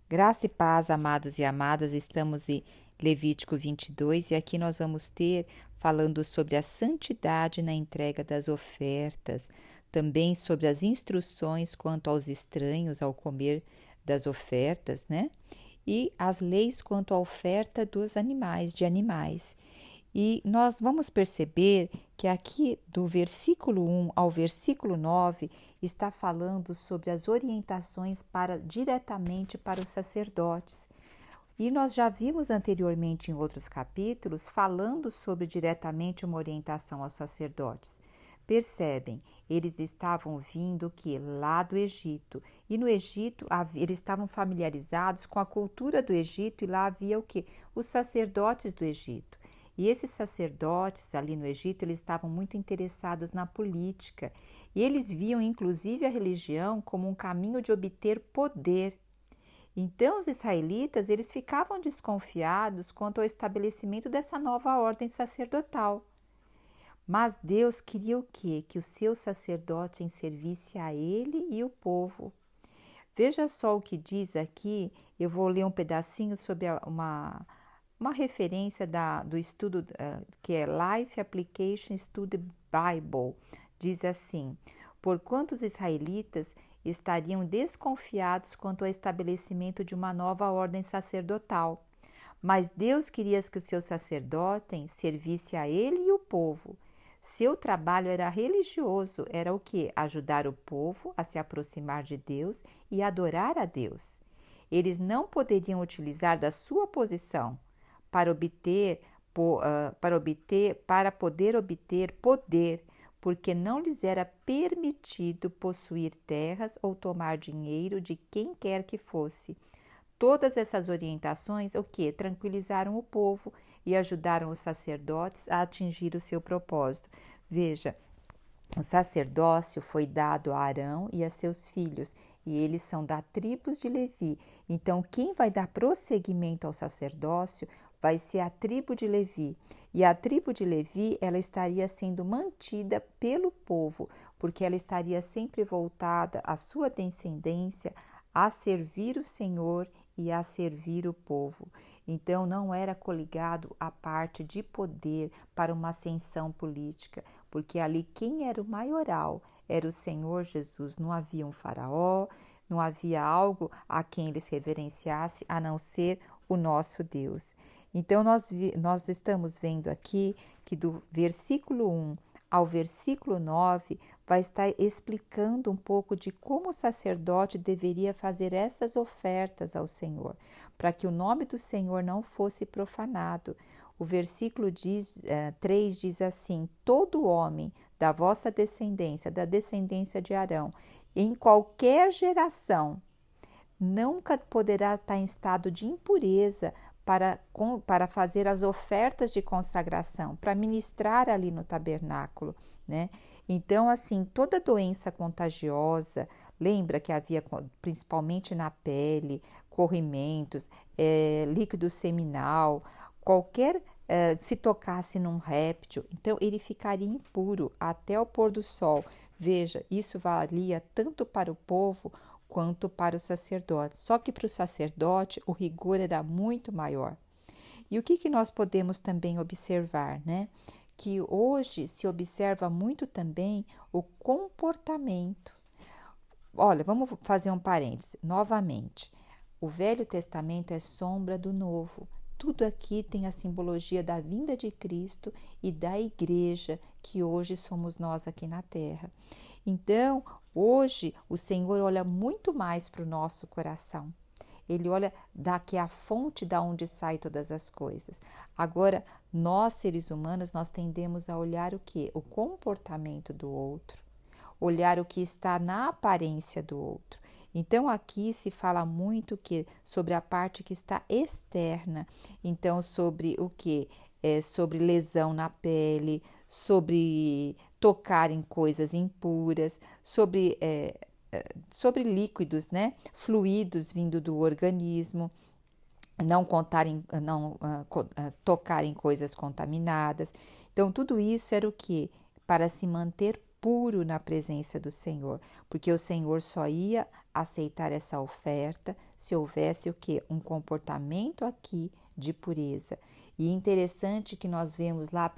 Graça e paz, amados e amadas, estamos em Levítico 22 e aqui nós vamos ter falando sobre a santidade na entrega das ofertas, também sobre as instruções quanto aos estranhos ao comer das ofertas, né? E as leis quanto à oferta dos animais, de animais. E nós vamos perceber que aqui do versículo 1 ao versículo 9 está falando sobre as orientações diretamente para os sacerdotes. E nós já vimos anteriormente em outros capítulos falando sobre diretamente uma orientação aos sacerdotes. Percebem, eles estavam vindo que lá do Egito. E no Egito eles estavam familiarizados com a cultura do Egito e lá havia o que? Os sacerdotes do Egito. E esses sacerdotes ali no Egito, eles estavam muito interessados na política. E eles viam inclusive a religião como um caminho de obter poder. Então os israelitas, eles ficavam desconfiados quanto ao estabelecimento dessa nova ordem sacerdotal. Mas Deus queria o quê? Que o seu sacerdote servisse a ele e o povo. Veja só o que diz aqui, eu vou ler um pedacinho sobre uma referência do estudo que é Life Application Study Bible. Diz assim: porquanto os israelitas estariam desconfiados quanto ao estabelecimento de uma nova ordem sacerdotal, mas Deus queria que o seu sacerdote servisse a ele e o povo. Seu trabalho era religioso, era o que? Ajudar o povo a se aproximar de Deus e adorar a Deus. Eles não poderiam utilizar da sua posição para poder obter poder, porque não lhes era permitido possuir terras ou tomar dinheiro de quem quer que fosse. Todas essas orientações, o que? Tranquilizaram o povo e ajudaram os sacerdotes a atingir o seu propósito. Veja, o sacerdócio foi dado a Arão e a seus filhos, e eles são da tribo de Levi. Então, quem vai dar prosseguimento ao sacerdócio vai ser a tribo de Levi. E a tribo de Levi, ela estaria sendo mantida pelo povo, porque ela estaria sempre voltada à sua descendência, a servir o Senhor e a servir o povo. Então, não era coligado à parte de poder para uma ascensão política, porque ali quem era o maioral era o Senhor Jesus. Não havia um faraó, não havia algo a quem eles reverenciassem a não ser o nosso Deus. Então, nós estamos vendo aqui que do versículo 1 ao versículo 9 vai estar explicando um pouco de como o sacerdote deveria fazer essas ofertas ao Senhor, para que o nome do Senhor não fosse profanado. O versículo 3 diz assim: todo homem da vossa descendência, da descendência de Arão, em qualquer geração, nunca poderá estar em estado de impureza para fazer as ofertas de consagração, para ministrar ali no tabernáculo, né? Então, assim, toda doença contagiosa, lembra que havia principalmente na pele, corrimentos, líquido seminal, qualquer se tocasse num réptil, então ele ficaria impuro até o pôr do sol. Veja, isso valia tanto para o povo quanto para os sacerdotes. Só que para o sacerdote o rigor era muito maior. E o que nós podemos também observar, né? Que hoje se observa muito também o comportamento. Olha, vamos fazer um parêntese novamente. O Velho Testamento é sombra do Novo. Tudo aqui tem a simbologia da vinda de Cristo e da igreja, que hoje somos nós aqui na terra. Então, hoje, o Senhor olha muito mais para o nosso coração. Ele olha que é a fonte da onde sai todas as coisas. Agora, nós, seres humanos, nós tendemos a olhar o quê? O comportamento do outro. Olhar o que está na aparência do outro. Então, aqui se fala muito sobre a parte que está externa. Então, sobre o que? Sobre lesão na pele, sobre tocar em coisas impuras, sobre líquidos, né? Fluidos vindo do organismo, não tocar em coisas contaminadas. Então, tudo isso era o que? Para se manter puro na presença do Senhor, porque o Senhor só ia aceitar essa oferta se houvesse o quê? Um comportamento aqui de pureza. E interessante que nós vemos lá,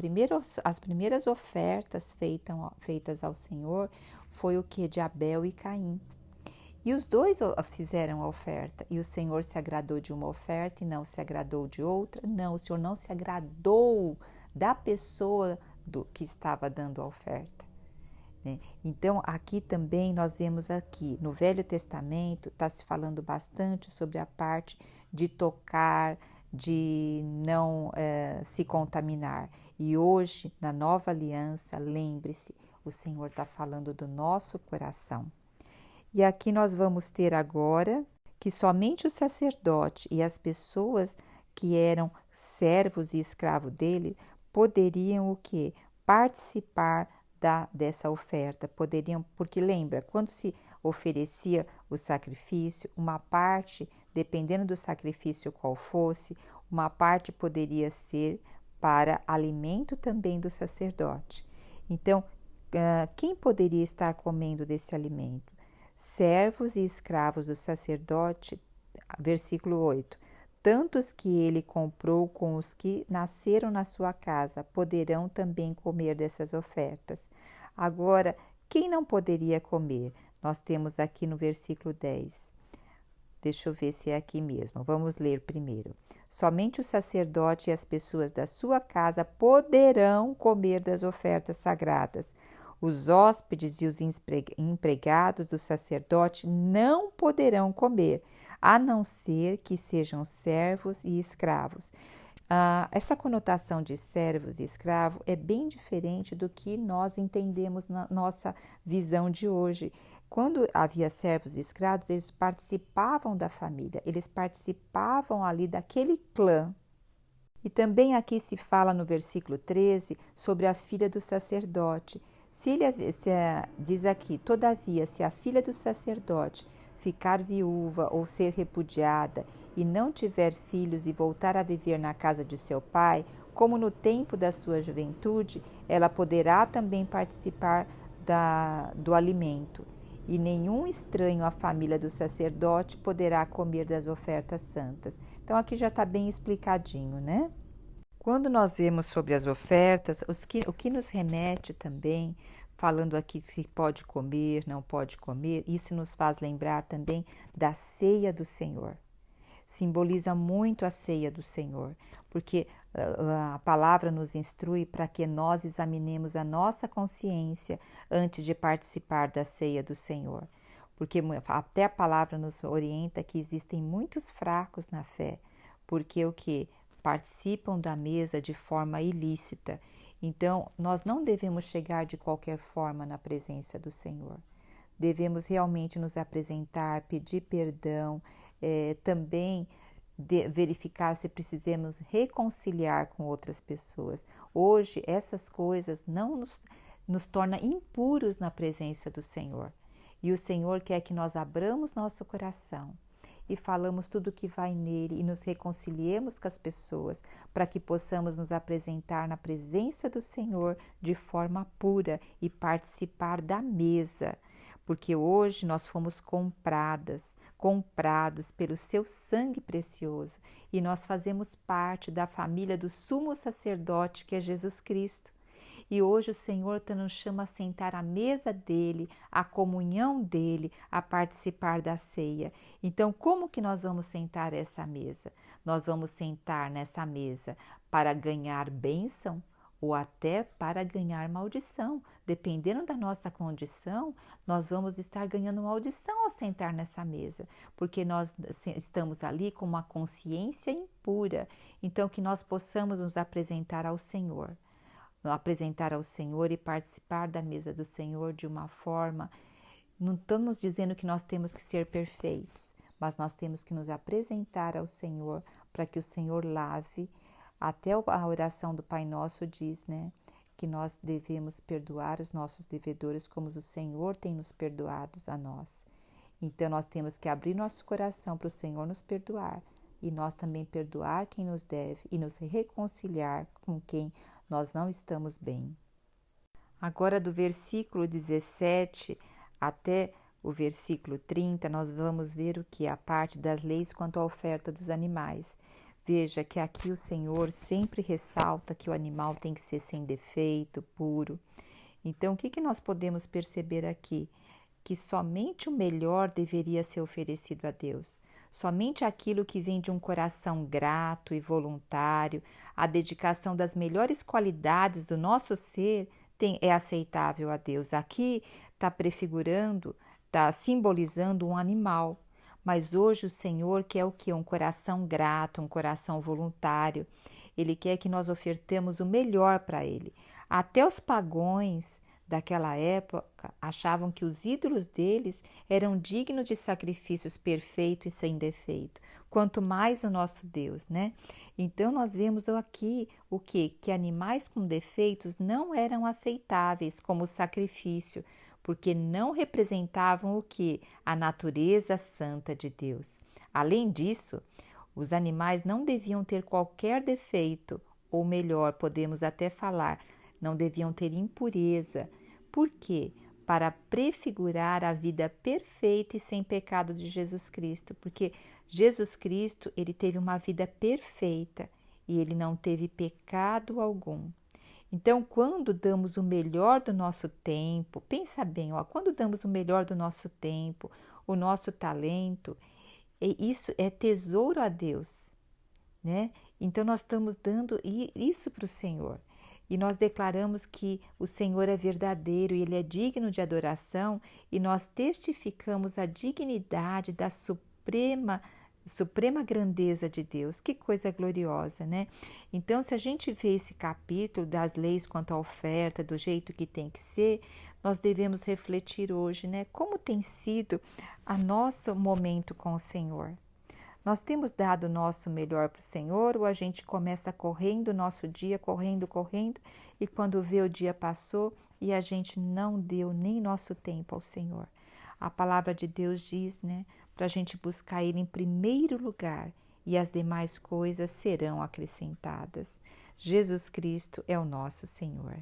as primeiras ofertas feitas ao Senhor foi o que? De Abel e Caim. E os dois fizeram a oferta, e o Senhor se agradou de uma oferta e não se agradou de outra. Não, o Senhor não se agradou da pessoa que estava dando a oferta. Né? Então, aqui também nós vemos aqui, no Velho Testamento, está se falando bastante sobre a parte de tocar, de não se contaminar. E hoje, na Nova Aliança, lembre-se, o Senhor está falando do nosso coração. E aqui nós vamos ter agora que somente o sacerdote e as pessoas que eram servos e escravos dele poderiam o quê? Participar dessa oferta. Poderiam, porque lembra, quando se oferecia o sacrifício, uma parte, dependendo do sacrifício qual fosse, uma parte poderia ser para alimento também do sacerdote. Então, quem poderia estar comendo desse alimento? Servos e escravos do sacerdote, versículo 8. Tantos que ele comprou com os que nasceram na sua casa poderão também comer dessas ofertas. Agora, quem não poderia comer? Nós temos aqui no versículo 10. Deixa eu ver se é aqui mesmo. Vamos ler primeiro. Somente o sacerdote e as pessoas da sua casa poderão comer das ofertas sagradas. Os hóspedes e os empregados do sacerdote não poderão comer, a não ser que sejam servos e escravos. Essa conotação de servos e escravo é bem diferente do que nós entendemos na nossa visão de hoje. Quando havia servos e escravos, eles participavam da família, eles participavam ali daquele clã. E também aqui se fala no versículo 13 sobre a filha do sacerdote. Diz aqui, todavia, se a filha do sacerdote ficar viúva ou ser repudiada e não tiver filhos e voltar a viver na casa de seu pai, como no tempo da sua juventude, ela poderá também participar do alimento. E nenhum estranho à família do sacerdote poderá comer das ofertas santas. Então aqui já está bem explicadinho, né? Quando nós vemos sobre as ofertas, o que nos remete também, falando aqui se pode comer, não pode comer, isso nos faz lembrar também da ceia do Senhor. Simboliza muito a ceia do Senhor, porque a palavra nos instrui para que nós examinemos a nossa consciência antes de participar da ceia do Senhor. Porque até a palavra nos orienta que existem muitos fracos na fé, porque o que? Participam da mesa de forma ilícita. Então, nós não devemos chegar de qualquer forma na presença do Senhor. Devemos realmente nos apresentar, pedir perdão, também verificar se precisamos reconciliar com outras pessoas. Hoje, essas coisas não nos tornam impuros na presença do Senhor. E o Senhor quer que nós abramos nosso coração e falamos tudo o que vai nele e nos reconciliemos com as pessoas para que possamos nos apresentar na presença do Senhor de forma pura e participar da mesa. Porque hoje nós fomos comprados pelo seu sangue precioso e nós fazemos parte da família do sumo sacerdote que é Jesus Cristo. E hoje o Senhor nos chama a sentar à mesa dele, à comunhão dele, a participar da ceia. Então, como que nós vamos sentar essa mesa? Nós vamos sentar nessa mesa para ganhar bênção ou até para ganhar maldição. Dependendo da nossa condição, nós vamos estar ganhando maldição ao sentar nessa mesa, porque nós estamos ali com uma consciência impura. Então, que nós possamos nos apresentar ao Senhor e participar da mesa do Senhor de uma forma, não estamos dizendo que nós temos que ser perfeitos, mas nós temos que nos apresentar ao Senhor para que o Senhor lave. Até a oração do Pai Nosso diz, né, que nós devemos perdoar os nossos devedores como o Senhor tem nos perdoado a nós. Então nós temos que abrir nosso coração para o Senhor nos perdoar e nós também perdoar quem nos deve e nos reconciliar com quem nós não estamos bem. Agora do versículo 17 até o versículo 30, nós vamos ver o que? A parte das leis quanto à oferta dos animais. Veja que aqui o Senhor sempre ressalta que o animal tem que ser sem defeito, puro. Então, o que nós podemos perceber aqui? Que somente o melhor deveria ser oferecido a Deus. Somente aquilo que vem de um coração grato e voluntário, a dedicação das melhores qualidades do nosso ser é aceitável a Deus. Aqui está prefigurando, está simbolizando um animal. Mas hoje o Senhor quer o quê? Um coração grato, um coração voluntário. Ele quer que nós ofertemos o melhor para Ele. Até os pagões daquela época achavam que os ídolos deles eram dignos de sacrifícios perfeitos e sem defeito, quanto mais o nosso Deus, né? Então nós vemos aqui o quê? Que animais com defeitos não eram aceitáveis como sacrifício, porque não representavam o quê? A natureza santa de Deus. Além disso, os animais não deviam ter qualquer defeito, ou melhor, podemos até falar, não deviam ter impureza. Por quê? Para prefigurar a vida perfeita e sem pecado de Jesus Cristo, porque Jesus Cristo, ele teve uma vida perfeita e ele não teve pecado algum. Então, quando damos o melhor do nosso tempo, pensa bem, quando damos o melhor do nosso tempo, o nosso talento, isso é tesouro a Deus, né? Então, nós estamos dando isso para o Senhor. E nós declaramos que o Senhor é verdadeiro e Ele é digno de adoração, e nós testificamos a dignidade da suprema grandeza de Deus. Que coisa gloriosa, né? Então, se a gente vê esse capítulo das leis quanto à oferta, do jeito que tem que ser, nós devemos refletir hoje, né? Como tem sido o nosso momento com o Senhor? Nós temos dado o nosso melhor para o Senhor, ou a gente começa correndo o nosso dia, correndo, e quando vê o dia passou e a gente não deu nem nosso tempo ao Senhor? A palavra de Deus diz, né, para a gente buscar Ele em primeiro lugar e as demais coisas serão acrescentadas. Jesus Cristo é o nosso Senhor.